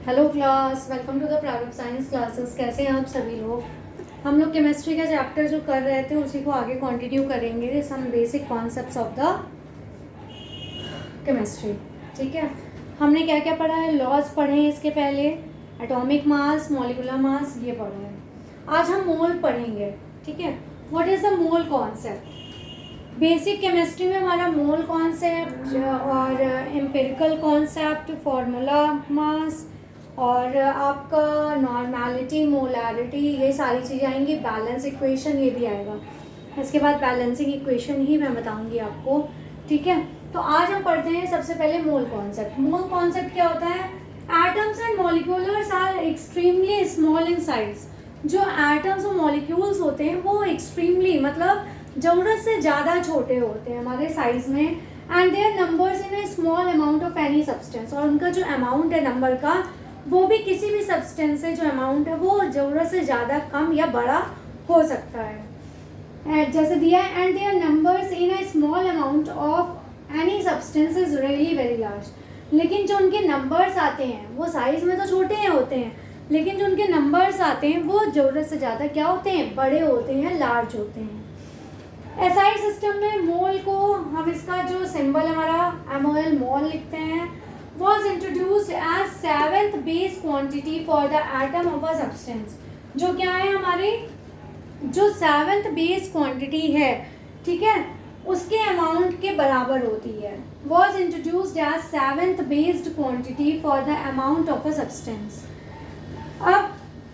Hello class, welcome to the Prarup science classes. कैसे हैं आप सभी लोग। हम लोग केमिस्ट्री का चैप्टर जो कर रहे थे उसी को आगे कंटिन्यू करेंगे। Some basic concepts of the chemistry. ठीक है, हमने क्या क्या पढ़ा है, लॉज पढ़े हैं इसके पहले, एटॉमिक मास, मॉलिक्यूलर मास, ये पढ़ा है। आज हम मोल पढ़ेंगे। ठीक है, what is the mole concept. Basic chemistry में हमारा मोल कॉन्सेप्ट और एम्पिरिकल कॉन्सेप्ट, फार्मूला मास और आपका नॉर्मेलिटी, मोलारिटी, ये सारी चीज़ें आएंगी। बैलेंस इक्वेशन ये भी आएगा। इसके बाद बैलेंसिंग इक्वेशन ही मैं बताऊंगी आपको। ठीक है, तो आज हम पढ़ते हैं सबसे पहले मोल कॉन्सेप्ट। मोल कॉन्सेप्ट क्या होता है, atoms and moleculars are extremely small in size. जो एटम्स और मॉलिक्यूल्स होते हैं वो एक्सट्रीमली मतलब ज़रूरत से ज़्यादा छोटे होते हैं हमारे साइज में, and their numbers in a small amount of any substance. और उनका जो अमाउंट है नंबर का, वो भी किसी भी सब्सटेंस से जो अमाउंट है वो ज़रूरत से ज़्यादा कम या बड़ा हो सकता है। जैसे दिया है, and their numbers in a small amount of any substance is really very large. लेकिन जो उनके नंबर्स आते हैं वो साइज में तो छोटे हैं होते हैं, लेकिन जो उनके नंबर्स आते हैं वो ज़रूरत से ज़्यादा क्या होते हैं, बड़े होते हैं, लार्ज होते हैं। एसआई सिस्टम में मोल को हम इसका जो सिंबल हमारा MOL मोल लिखते हैं, was introduced as seventh base quantity for the atom of a substance। जो क्या है हमारे जो सेवेंथ बेस क्वांटिटी है, ठीक है, उसके अमाउंट के बराबर होती है। was introduced as seventh based quantity for the amount of a substance। अब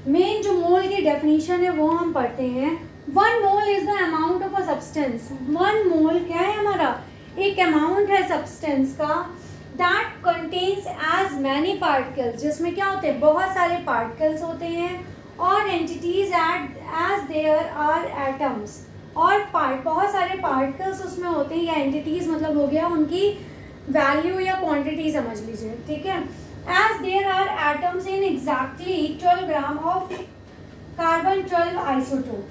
मेन जो मोल की डेफिनेशन है वो हम पढ़ते हैं। One mole is the amount of a substance. One mole क्या है हमारा, एक अमाउंट है सब्सटेंस का, that contains as many particles, जिसमें क्या होते हैं, बहुत सारे पार्टिकल्स होते हैं, और entities as there are atoms, और बहुत सारे पार्टिकल्स उसमें होते हैं, या एंटिटीज मतलब हो गया उनकी वैल्यू या क्वांटिटी समझ लीजिए। ठीक है, as there are atoms in exactly 12 gram of carbon 12 isotope.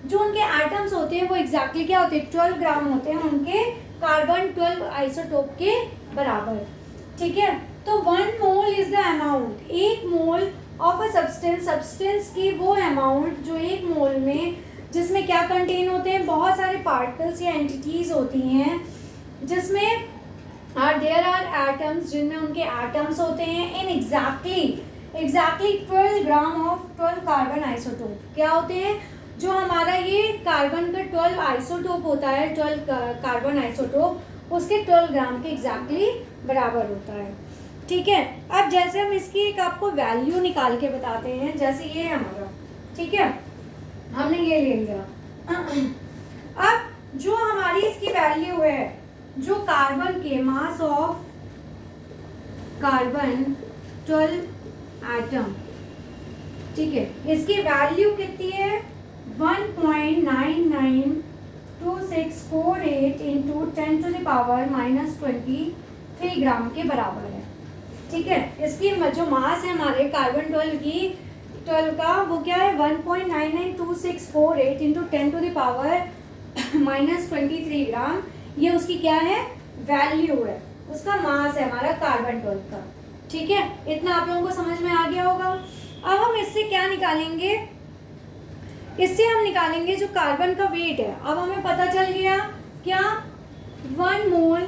जो उनके एटम्स होते हैं वो एग्जैक्टली क्या होते हैं, 12 ग्राम होते हैं उनके कार्बन 12 आइसोटोप के बराबर। ठीक है, तो one mole is the amount, एक मोल ऑफ अ सब्सटेंस की वो अमाउंट जो एक मोल में, जिसमें क्या कंटेन होते हैं, बहुत सारे पार्टिकल्स या एंटिटीज होती हैं, जिसमें देयर आर एटम्स, जिनमें उनके एटम्स होते हैं, इन exactly 12 gram of 12 carbon isotope. क्या होते हैं, जो हमारा ये कार्बन का 12 आइसोटोप होता है, 12 कार्बन आइसोटोप, उसके 12 ग्राम के एग्जैक्टली बराबर होता है। ठीक है, अब जैसे हम इसकी एक आपको वैल्यू निकाल के बताते हैं, जैसे ये है हमारा, ठीक है, हमने ये ले लिया। अब जो हमारी इसकी वैल्यू है, जो कार्बन के मास ऑफ कार्बन 12 एटम, ठीक है, इसकी वैल्यू कितनी है, 1.992648 इंटू 10 टू द पावर -23 ग्राम के बराबर है। ठीक है, इसकी जो मास है हमारे कार्बन 12 का, वो क्या है, 1.992648 इंटू 10 टू द पावर -23 ग्राम। ये उसकी क्या है, वैल्यू है, उसका मास है हमारा कार्बन 12 का। ठीक है, इतना आप लोगों को समझ में आ गया होगा। अब हम इससे क्या निकालेंगे, इससे हम निकालेंगे जो कार्बन का वेट है। अब हमें पता चल गया क्या, 1 mole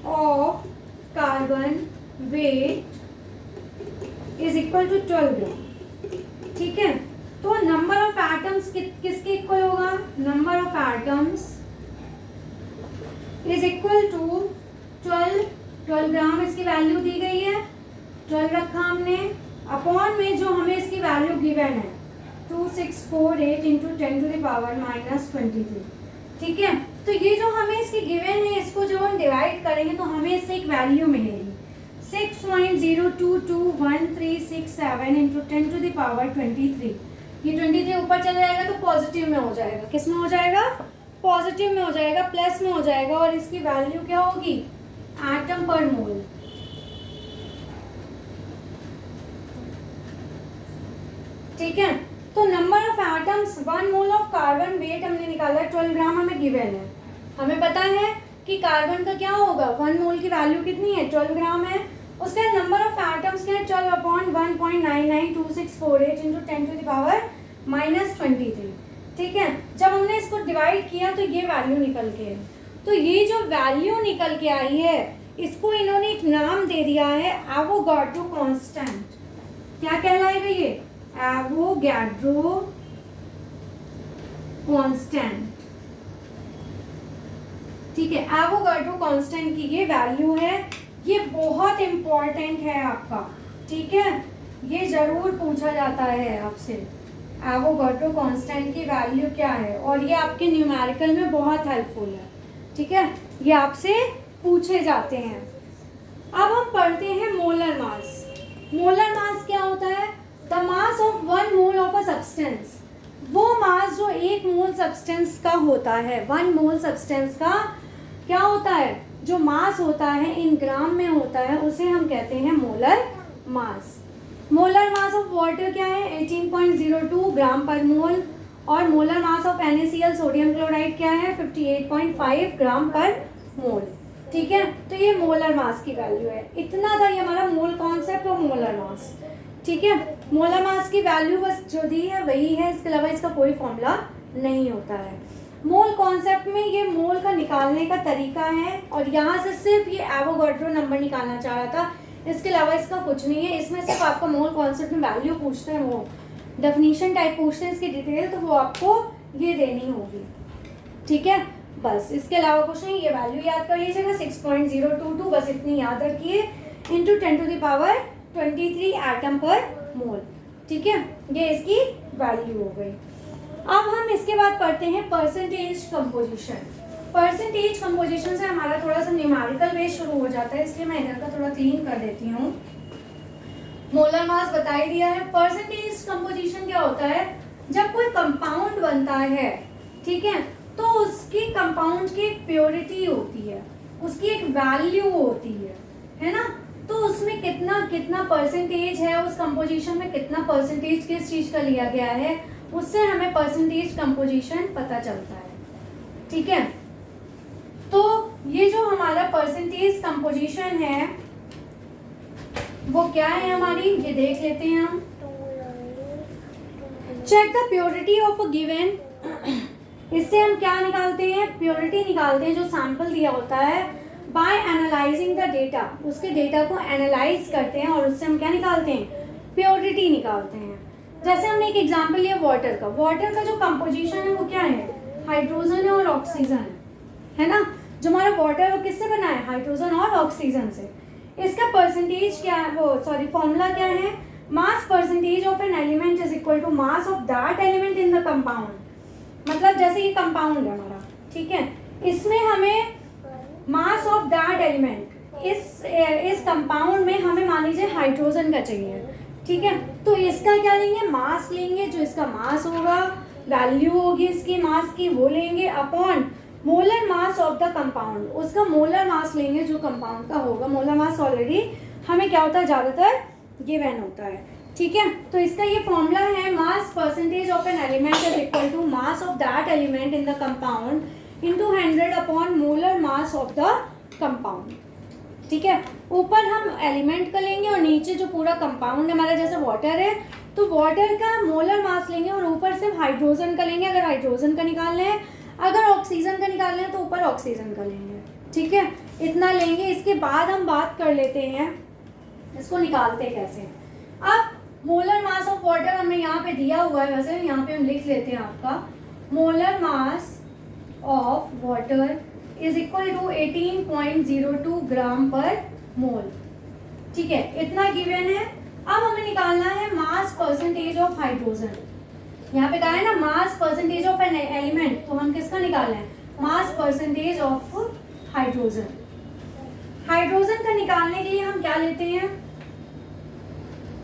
of carbon weight is equal to 12 gram. ठीक है, तो नंबर ऑफ एटम्स किसके इक्वल होगा, number of atoms is equal to 12 gram, इसकी वैल्यू दी गई है, 12 रखा हमने, अपॉन में जो हमें इसकी वैल्यू गिवन है 2648 इंटू 10 टू द पावर -23। ठीक है, तो ये जो हमें इसकी गिवन है, इसको जब हम डिवाइड करेंगे तो हमें इससे एक वैल्यू मिलेगी 6.022137 इंटू 10 टू द पावर 23। ये 23 ऊपर चला जाएगा तो पॉजिटिव में हो जाएगा, किस में हो जाएगा, पॉजिटिव में हो जाएगा, प्लस में हो जाएगा, और इसकी वैल्यू क्या होगी, एटम पर मोल। ठीक है, तो number of atoms, 1 mole of carbon weight हमने निकाला, 12 ग्राम हमें गिवन है। हमें पता है कि कार्बन का क्या होगा, 1 मोल की वैल्यू कितनी है, 12 ग्राम है। उसका नंबर ऑफ एटम्स क्या है, 12 अपॉन 1.992648 इंटू 10⁻⁻23। ठीक है, जब हमने इसको डिवाइड किया तो ये वैल्यू निकल के, तो ये जो वैल्यू निकल के आई है इसको इन्होंने एक नाम दे दिया है एवोगाड्रो कांस्टेंट। क्या कहलाएगा ये? Avogadro constant. ठीक है, एवोगाड्रो कांस्टेंट की ये वैल्यू है, ये बहुत इंपॉर्टेंट है आपका। ठीक है, ये जरूर पूछा जाता है आपसे, एवोगाड्रो कांस्टेंट की वैल्यू क्या है, और ये आपके न्यूमेरिकल में बहुत हेल्पफुल है। ठीक है, ये आपसे पूछे जाते हैं। अब हम पढ़ते हैं मोलर मास। मोलर मास क्या होता है? The mass of 1 mole of a substance. वो मास जो 1 मोल सब्सटेंस का होता है। 1 मोल सब्सटेंस का क्या होता है? जो मास होता है इन ग्राम में होता है, उसे हम कहते हैं molar mass. Molar mass of water क्या है? 18.02 ग्राम पर मोल। और molar mass of NaCl sodium chloride क्या है? 58.5 ग्राम पर मोल। ठीक है, तो ये मोलर मास की वैल्यू है। इतना था ये हमारा मोल कॉन्सेप्ट और मोलर मास। ठीक है, मोलर मास की वैल्यू बस जो दी है वही है, इसके अलावा इसका कोई फॉर्मूला नहीं होता है। मोल कॉन्सेप्ट में ये मोल का निकालने का तरीका है, और यहाँ से सिर्फ ये एवोगाड्रो नंबर निकालना चाह रहा था, इसके अलावा इसका कुछ नहीं है। इसमें सिर्फ आपका मोल कॉन्सेप्ट में वैल्यू पूछते हैं, वो डेफिनेशन टाइप पूछते हैं इसकी डिटेल, तो वो आपको ये देनी होगी। ठीक है, बस इसके अलावा कुछ नहीं। ये वैल्यू याद कर लीजिएगा 6.022, बस इतनी याद रखिए, इंटू 10⁻23 एटम पर मोल। ठीक है, ये इसकी वैल्यू हो गई। अब हम इसके बाद पढ़ते हैं परसेंटेज कंपोजिशन। परसेंटेज कंपोजिशन से हमारा थोड़ा सा न्यूमेरिकल बेस शुरू हो जाता है, इसलिए मैं इधर का थोड़ा क्लीन कर देती हूँ। मोलर मास बता ही दिया है। परसेंटेज कंपोजिशन क्या होता है? जब कोई कंपाउंड बनता है, ठीक है, तो उसकी कंपाउंड की एक प्योरिटी होती है, उसकी एक वैल्यू होती है ना, तो उसमें कितना कितना परसेंटेज है, उस कंपोजिशन में कितना परसेंटेज किस चीज का लिया गया है, उससे हमें परसेंटेज कंपोजिशन पता चलता है। ठीक है, तो ये जो हमारा परसेंटेज कंपोजिशन है वो क्या है हमारी, ये देख लेते हैं हम। Check the purity of a given. इससे हम क्या निकालते हैं? प्योरिटी निकालते हैं जो सैंपल दिया होता है, बाय एनालाइजिंग द डेटा। उसके डेटा को एनालाइज करते हैं और उससे हम क्या निकालते हैं? प्योरिटी निकालते हैं। जैसे हमने एक एग्जांपल लिया वाटर का। वाटर का जो कंपोजिशन है वो क्या है? हाइड्रोजन और ऑक्सीजन है ना। जो हमारा वाटर है वो किससे बना है? हाइड्रोजन और ऑक्सीजन से। इसका परसेंटेज क्या है, वो सॉरी फॉर्मूला क्या है? Mass percentage of an element is equal to mass of that element in the compound. मतलब जैसे ये कंपाउंड है हमारा, ठीक है, इसमें हमें मास ऑफ दैट एलिमेंट, इस कंपाउंड में हमें मान लीजिए हाइड्रोजन का चाहिए, ठीक है, तो इसका क्या लेंगे? मास लेंगे, जो इसका मास होगा, वैल्यू होगी इसकी मास की, वो लेंगे upon molar mass of the compound. उसका मोलर मास लेंगे जो कंपाउंड का होगा। मोलर मास ऑलरेडी हमें क्या होता है, ज़्यादातर गिवन होता है। ठीक है, तो इसका ये फॉर्मूला है, mass percentage of an element is equal to mass of that element in the compound into 100 upon molar mass of the compound. ठीक है, ऊपर हम एलिमेंट का लेंगे और नीचे जो पूरा कंपाउंड हमारा जैसे वाटर है तो वाटर का मोलर मास लेंगे और ऊपर सिर्फ हाइड्रोजन का लेंगे अगर हाइड्रोजन का निकालना है, अगर ऑक्सीजन का निकालना है तो ऊपर ऑक्सीजन का लेंगे। ठीक है, इतना लेंगे। इसके बाद हम बात कर लेते हैं इसको निकालते कैसे। अब मोलर मास ऑफ वाटर हमें यहाँ पे दिया हुआ है, वैसे यहाँ पे हम लिख लेते हैं आपका molar mass of water is equal to 18.02 gram per mole. ठीक है, इतना गिवन है। अब हमें निकालना है मास परसेंटेज ऑफ हाइड्रोजन। यहाँ पे कहा है ना मास परसेंटेज ऑफ एन एलिमेंट, तो हम किसका निकालना है? Mass percentage of hydrogen. Hydrogen का निकालने के लिए हम क्या लेते हैं?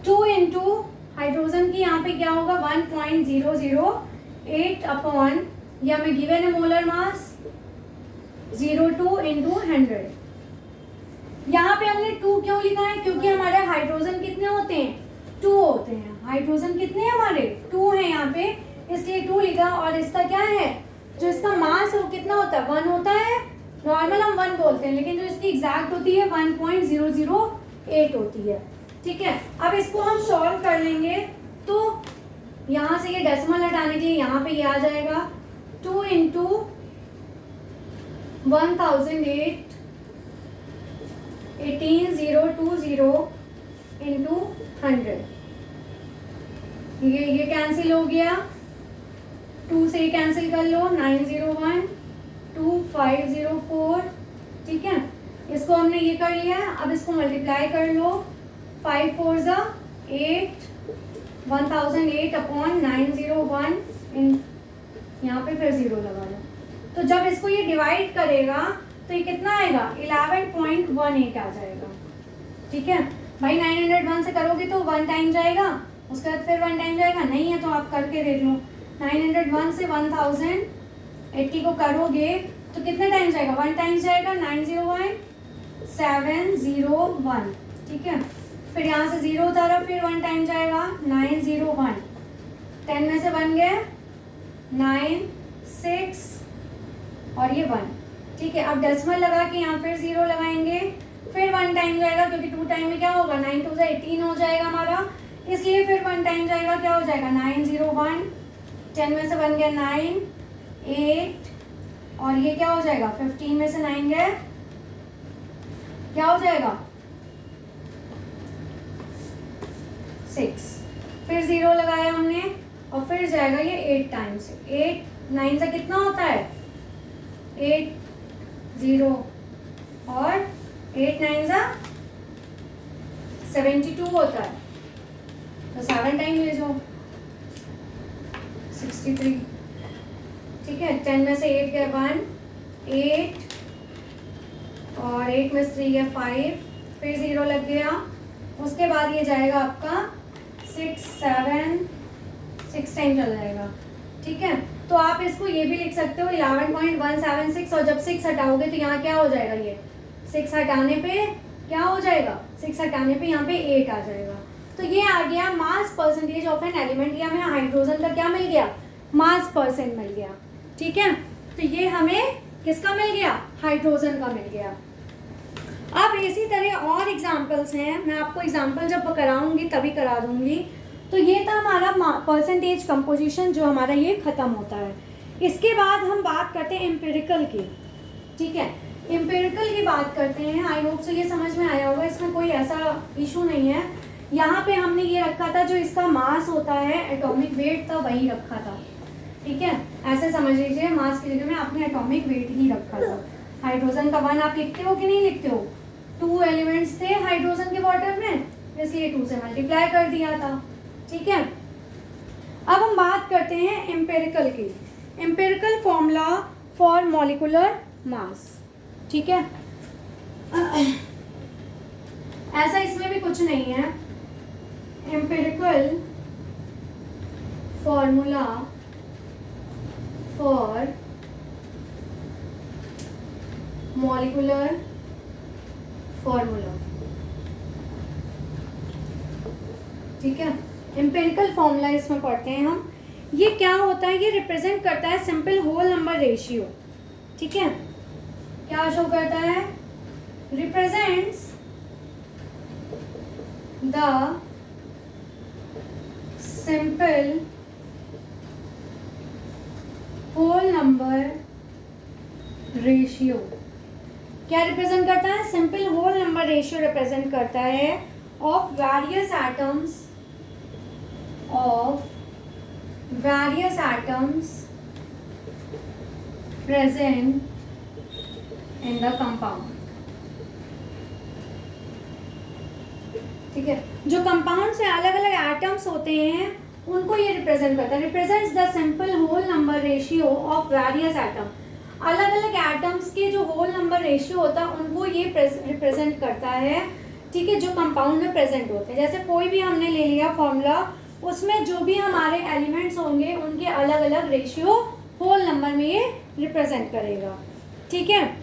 2 इंटू हाइड्रोजन की यहाँ पे क्या होगा 1.008 अपॉन, ये हमें गिवन है मोलर मास 02 इंटू 100। यहाँ पे हमने 2 क्यों लिखा है? क्योंकि हमारे हाइड्रोजन कितने होते हैं? 2 होते हैं। हाइड्रोजन कितने हैं हमारे? 2 हैं यहाँ पे, इसलिए 2 लिखा। और इसका क्या है, जो इसका मास है वो कितना होता है? 1 होता है। नॉर्मल हम 1 बोलते हैं, लेकिन जो इसकी एग्जैक्ट होती है 1.008 होती है। ठीक है, अब इसको हम सॉल्व कर लेंगे तो यहाँ से ये डेसिमल हटाने के लिए यहाँ पे ये आ जाएगा 2 इंटू 1008 18020 इंटू 100, ये कैंसिल हो गया, 2 से ये कैंसिल कर लो, 901 2504, ठीक है। इसको हमने ये कर लिया, अब इसको मल्टीप्लाई कर लो, 5 4 ज़ा 8 1008 अपॉन 901 इन, यहाँ पे फिर 0 लगा लो। तो जब इसको ये डिवाइड करेगा तो ये कितना आएगा 11.18 आ जाएगा, ठीक है भाई। 901 से करोगे तो 1 टाइम जाएगा, उसके बाद फिर 1 टाइम जाएगा, नहीं है तो आप करके देख लो। 901 से 1080 को करोगे तो कितने टाइम जाएगा, 1 टाइम जाएगा, 901 701, ठीक है। फिर यहाँ से 0 उतारा, फिर 1 टाइम जाएगा, 901, 10 में से बन गए 9 6 और ये 1, ठीक है। अब डेसिमल लगा के यहाँ फिर 0 लगाएंगे, फिर 1 टाइम जाएगा क्योंकि 2 टाइम में क्या होगा 9 2 18 हो जाएगा हमारा, इसलिए फिर 1 टाइम जाएगा, क्या हो जाएगा 901, 10 में से बन गया 9 8 और ये क्या हो जाएगा 15 में से 9 गए, क्या हो जाएगा 6, फिर 0 लगाया हमने और फिर जाएगा ये 8 टाइम्स, 8 9 से कितना होता है 8 0 और 8 9 सा 72 होता है, तो 7 टाइम ले जाओ 63, ठीक है। 10 में से 8 गए 1 8 और 8 में से 3 गए 5, फिर 0 लग गया, उसके बाद ये जाएगा आपका 6 7 6 टाइम चल जाएगा, ठीक है। तो आप इसको ये भी लिख सकते हो 11.176 और जब 6 हटाओगे तो यहाँ क्या हो जाएगा, ये 6 हटाने पे क्या हो जाएगा, 6 हटाने पे यहाँ पे 8 आ जाएगा। तो ये आ गया मास परसेंटेज ऑफ एन एलिमेंट, या हमें हाइड्रोजन का क्या मिल गया, मास परसेंट मिल गया, ठीक है। तो ये हमें किसका मिल गया, हाइड्रोजन का मिल गया। अब इसी तरह और एग्जाम्पल्स हैं, मैं आपको एग्जाम्पल जब कराऊंगी तभी करा दूंगी। तो ये था हमारा परसेंटेज कंपोजिशन, जो हमारा ये ख़त्म होता है। इसके बाद हम बात करते हैं एम्पिरिकल की, ठीक है। एम्पिरिकल की बात करते हैं, आई होप सो ये समझ में आया होगा, इसमें कोई ऐसा इशू नहीं है। यहाँ पे हमने ये रखा था, जो इसका मास होता है एटॉमिक वेट था वही रखा था, ठीक है। ऐसे समझ लीजिए मास की जगह में आपने एटॉमिक वेट ही रखा था। हाइड्रोजन का 1 आप लिखते हो कि नहीं लिखते हो, 2 एलिमेंट्स थे हाइड्रोजन के वाटर में, इसलिए 2 से मल्टीप्लाई कर दिया था, ठीक है। अब हम बात करते हैं एम्पिरिकल की, empirical formula for molecular mass, ठीक है। ऐसा इसमें भी कुछ नहीं है, empirical formula for molecular formula, ठीक है। एम्पिरिकल फॉर्मूला इसमें पढ़ते हैं हम। ये क्या होता है, ये रिप्रेजेंट करता है सिंपल होल नंबर रेशियो, ठीक है। क्या शो करता है, represents the simple whole number ratio. क्या रिप्रेजेंट करता है, simple whole number ratio represent करता है of various atoms, present in the compound, ठीक है। जो कंपाउंड से अलग अलग एटम्स होते हैं उनको ये रिप्रेजेंट करता है, represents the simple whole number ratio of various atom. अलग अलग एटम्स के जो होल नंबर रेशियो होता है उनको ये रिप्रेजेंट करता है, ठीक है, जो कंपाउंड में प्रेजेंट होते हैं। जैसे कोई भी हमने ले लिया फॉर्मूला, उसमें जो भी हमारे एलिमेंट्स होंगे उनके अलग अलग रेशियो होल नंबर में ये रिप्रेजेंट करेगा, ठीक है।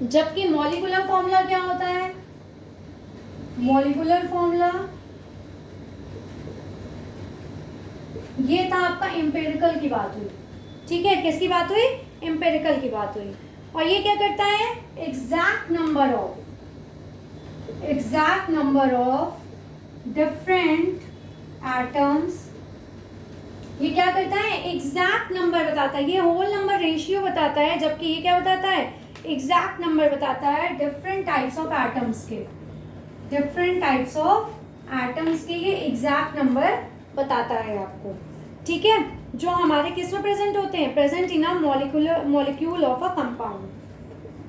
जबकि मॉलिक्यूलर फॉर्मूला क्या होता है, मॉलिक्यूलर फॉर्मूला ये था आपका एम्पिरिकल की बात हुई, ठीक है। किसकी बात हुई, एम्पिरिकल की बात हुई। और ये क्या करता है, exact number of different atoms, ये क्या करता है, एग्जैक्ट नंबर बताता है, ये होल नंबर रेशियो बताता है, जबकि ये क्या बताता है, एग्जैक्ट नंबर बताता है डिफरेंट टाइप्स ऑफ एटम्स के, डिफरेंट टाइप्स ऑफ एटम्स के ये एग्जैक्ट नंबर बताता है आपको, ठीक है, जो हमारे किस में प्रेजेंट होते हैं, present in a molecule of a compound,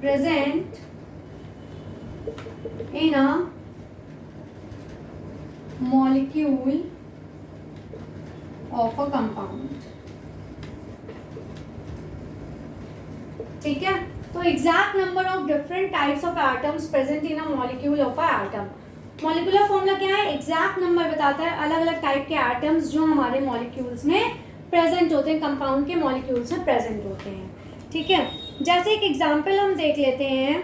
present in a molecule of a compound, ठीक है। तो exact number of different types of atoms present in a molecule of a atom, molecular formula क्या है, exact number बताता है अलग अलग type के एटम्स जो हमारे मॉलिक्यूल्स में प्रेजेंट होते हैं, कंपाउंड के मॉलिक्यूल्स में प्रेजेंट होते हैं, ठीक है। जैसे एक एग्जांपल हम देख लेते हैं,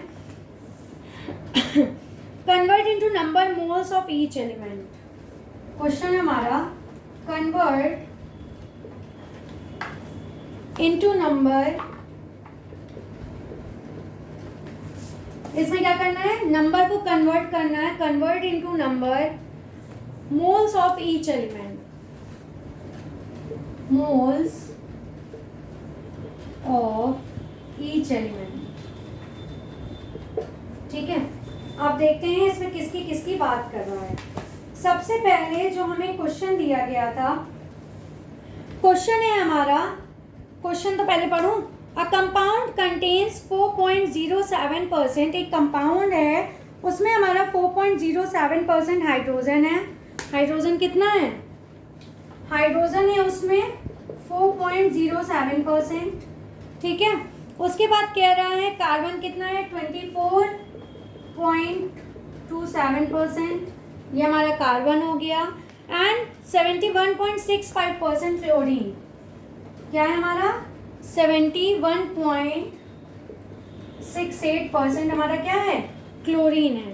convert into number moles of each element, question है हमारा, कन्वर्ट इनटू नंबर, इसमें क्या करना है, नंबर को कन्वर्ट करना है, convert into number moles of each element, moles of each element, ठीक है। आप देखते हैं इसमें किसकी किसकी बात कर रहा है। सबसे पहले जो हमें क्वेश्चन दिया गया था, क्वेश्चन है हमारा, क्वेश्चन तो पहले पढ़ूं, अ कंपाउंड कंटेन्स 4.07%, एक कंपाउंड है उसमें हमारा 4.07% हाइड्रोजन है, हाइड्रोजन कितना है, हाइड्रोजन है उसमें 4.07%, ठीक है। उसके बाद कह रहा है कार्बन कितना है, 24.27%, ये हमारा कार्बन हो गया, एंड 71.65% फ्लोरीन, क्या है हमारा 71.68% हमारा क्या है, क्लोरीन है।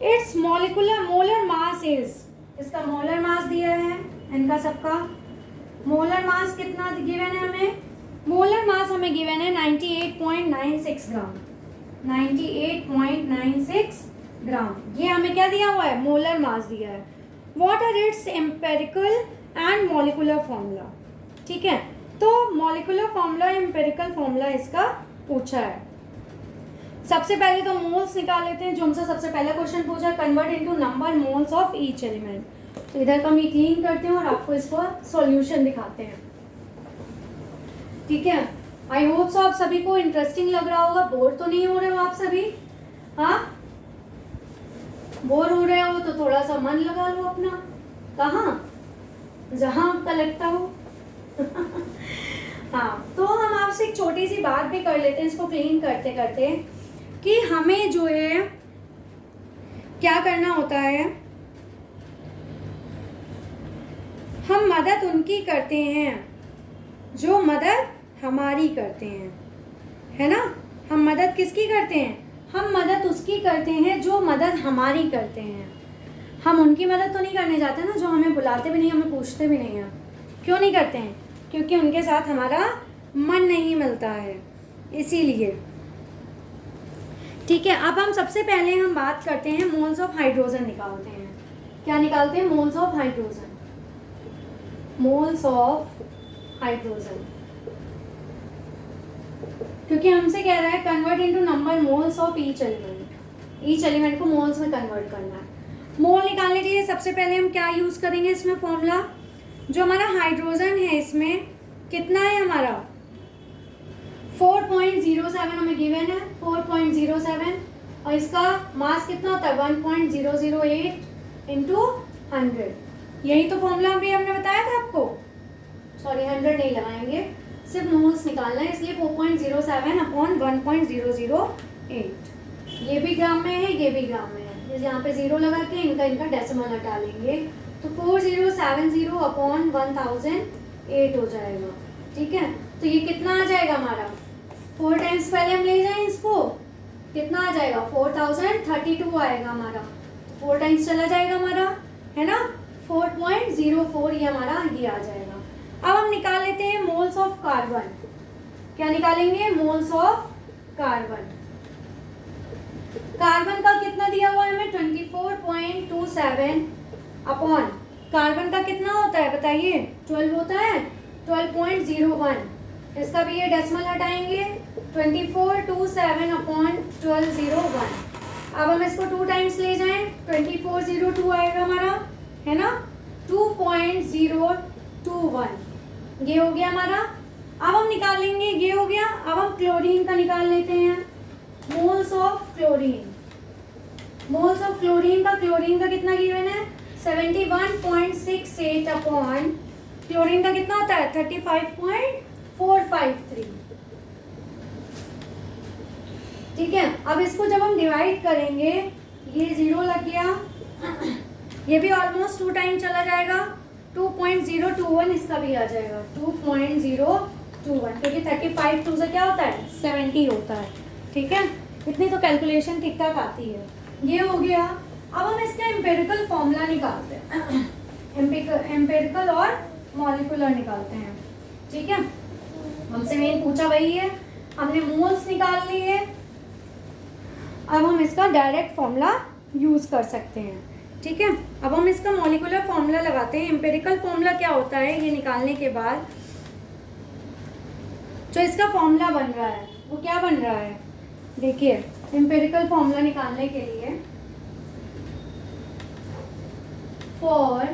It's molecular molar mass is, इसका मोलर मास दिया है, इनका सबका मोलर मास कितना गिवन है हमें, मोलर मास हमें गिवन है 98.96 ग्राम, 98.96 ग्राम, ये हमें क्या दिया हुआ है, मोलर मास दिया है। What are its empirical and molecular formula, ठीक है। तो मॉलिक्यूलर फॉर्मूला, एम्पेरिकल फॉर्मूला इसका पूछा है। सबसे पहले तो मोल्स निकाल लेते हैं, जो हमसे सबसे पहला क्वेश्चन पूछा, convert into number moles of each element. तो इधर का हम ये क्लीन करते हैं और आपको इसको सॉल्यूशन दिखाते हैं, ठीक है। आई होप सो आप सभी को इंटरेस्टिंग लग रहा होगा, बोर तो नहीं हो रहे हो आप सभी, हाँ, बोर हो रहे हो तो थोड़ा सा मन लगा लो अपना, कहाँ, जहाँ आपका लगता हो। हाँ, तो हम आपसे एक छोटी सी बात भी कर लेते हैं इसको क्लीन करते करते, कि हमें जो है क्या करना होता है, हम मदद उनकी करते हैं जो मदद हमारी करते हैं, है ना। हम मदद किसकी करते हैं, हम मदद उसकी करते हैं जो मदद हमारी करते हैं। हम उनकी मदद तो नहीं करने जाते ना, जो हमें बुलाते भी नहीं, हमें पूछते भी नहीं हैं। क्यों नहीं करते हैं, क्योंकि उनके साथ हमारा मन नहीं मिलता है, इसीलिए, ठीक है। अब हम सबसे पहले हम बात करते हैं, मोल्स ऑफ हाइड्रोजन निकालते हैं। क्या निकालते हैं, moles of hydrogen, moles of hydrogen, क्योंकि हमसे कह रहा है convert into number moles of each element, each element को मोल्स में कन्वर्ट करना है। मोल निकालने के लिए सबसे पहले हम क्या यूज़ करेंगे, इसमें फॉर्मूला, जो हमारा हाइड्रोजन है इसमें कितना है हमारा 4.07 हमें गिवन है, 4.07, और इसका मास कितना होता है 1.008 इंटू 100, यही तो फॉर्मूला अभी हमने बताया था आपको, सॉरी 100 नहीं लगाएंगे, सिर्फ मोल्स निकालना है, इसलिए 4.07 अपॉन 1.008, ये भी ग्राम में है, ये भी ग्राम में है, यहाँ पे जीरो लगा के इनका डेसिमल हटा लेंगे, तो 4070 अपॉन 1008 हो जाएगा, ठीक है। तो ये कितना आ जाएगा हमारा, 4 टाइम्स पहले हम ले जाएं इसको, कितना आ जाएगा 4032 आएगा हमारा, 4 टाइम्स चला जाएगा हमारा, है ना, 4.04 ये हमारा ये आ जाएगा। अब हम निकाल लेते हैं मोल्स ऑफ कार्बन, क्या निकालेंगे, मोल्स ऑफ कार्बन, कार्बन का कितना दिया हुआ है हमें 24.27 अपॉन कार्बन का कितना होता है बताइए, 12 होता है, 12.01, इसका भी ये डेसिमल हटाएंगे, 2427 अपॉन 1201। अब हम इसको 2 टाइम्स ले जाएं, 2402 आएगा हमारा, है ना, 2.021, ये हो गया हमारा। अब हम निकालेंगे, ये हो गया। अब हम क्लोरीन का निकाल लेते हैं, moles of chlorine. Moles of chlorine का कितना गिवन है, 71.68 अपॉन क्लोरीन का कितना होता है 35.453। ठीक है, अब इसको जब हम डिवाइड करेंगे, ये 0 लग गया, ये भी ऑलमोस्ट 2 टाइम चला जाएगा, 2.021 इसका भी आ जाएगा, 2.021, क्योंकि 35 2 से क्या होता है 70 होता है। ठीक है, इतनी तो कैलकुलेशन ठीक ठाक आती है। ये हो गया। अब हम इसका एम्पेरिकल फॉर्मूला निकालते हैं, एम्पेरिकल और मॉलिक्यूलर निकालते हैं। ठीक है, हमसे मेन पूछा वही है, हमने मोल्स निकाल लिए, अब हम इसका डायरेक्ट फॉर्मूला यूज कर सकते हैं। ठीक है, अब हम इसका मॉलिक्यूलर फॉर्मूला लगाते हैं। एम्पेरिकल फॉर्मूला क्या होता है, ये निकालने के बाद जो इसका फॉर्मूला बन रहा है वो क्या बन रहा है, देखिए एम्पेरिकल फॉर्मूला निकालने के लिए for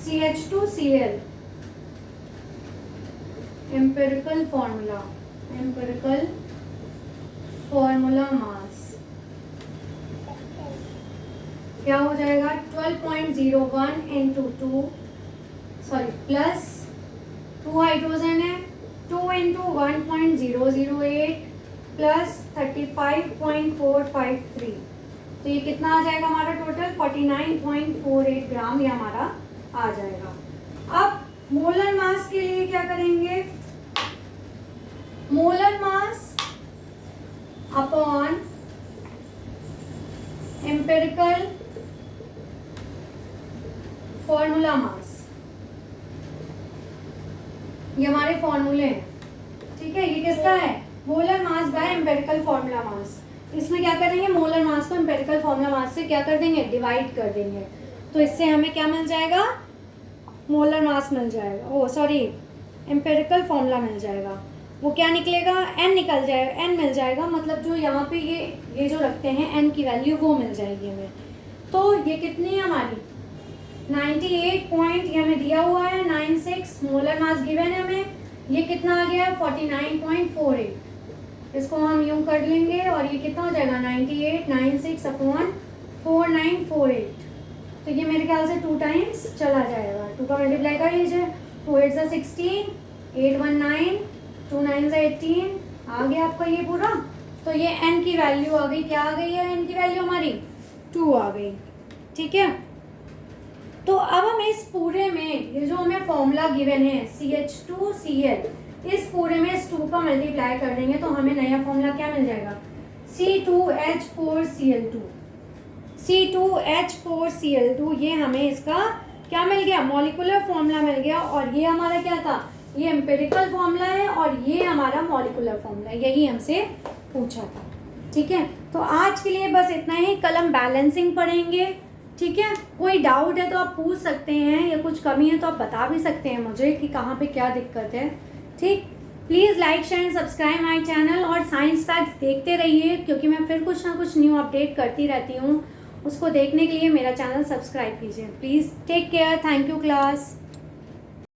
CH2Cl empirical formula mass क्या हो जाएगा, 12.01 into 2 प्लस 2 हाइड्रोजन है, 2 into 1.008 प्लस 35.453, तो ये कितना आ जाएगा हमारा टोटल 49.48 ग्राम ये हमारा आ जाएगा। अब मोलर मास के लिए क्या करेंगे, molar mass upon empirical formula mass, ये हमारे फॉर्मूले हैं। ठीक है, ये किसका है, molar mass by empirical formula mass. इसमें क्या करेंगे, मोलर मास को एम्पेरिकल फॉर्मूला मास से क्या कर देंगे, डिवाइड कर देंगे, तो इससे हमें क्या मिल जाएगा, मोलर मास मिल जाएगा, ओ सॉरी एम्पेरिकल फॉर्मूला मिल जाएगा। वो क्या निकलेगा, एन निकल जाएगा, एन मिल जाएगा, मतलब जो यहाँ पे ये जो रखते हैं एन की वैल्यू वो मिल जाएगी हमें। तो ये कितनी है हमारी 98 पॉइंट, ये हमें दिया हुआ है 96 मोलर मास गिवन है हमें, ये कितना आ गया 49.48, इसको हम यूं कर लेंगे और ये कितना हो जाएगा 9896 अपॉन 4948, तो ये मेरे ख्याल से 2 टाइम्स चला जाएगा, 2 का मल्टीप्लाई कर लीजिए, 2 8 से 16, 8 1 9, 2 9 से 18, आ गया आपका ये पूरा। तो ये n की वैल्यू आ गई, क्या आ गई है n की वैल्यू हमारी 2 आ गई। ठीक है, तो अब हम इस पूरे में ये जो हमें फॉर्मूला गिवन है CH2Cl, इस पूरे में इस 2 का मल्टीप्लाई कर देंगे तो हमें नया फॉर्मूला क्या मिल जाएगा, C2H4Cl2, C2H4Cl2, ये हमें इसका क्या मिल गया, मॉलिक्यूलर फॉर्मूला मिल गया, और ये हमारा क्या था, ये एम्पेरिकल फॉर्मूला है और ये हमारा मॉलिक्यूलर फॉर्मूला है, यही हमसे पूछा था। ठीक है, तो आज के लिए बस इतना ही, कल हम बैलेंसिंग पढ़ेंगे। ठीक है, कोई डाउट है तो आप पूछ सकते हैं, या कुछ कमी है तो आप बता भी सकते हैं मुझे कि कहाँ पे क्या दिक्कत है। ठीक, please like share and subscribe my channel, और साइंस फैक्ट्स देखते रहिए, क्योंकि मैं फिर कुछ ना कुछ न्यू अपडेट करती रहती हूँ, उसको देखने के लिए मेरा चैनल सब्सक्राइब कीजिए please. Take care, thank you class.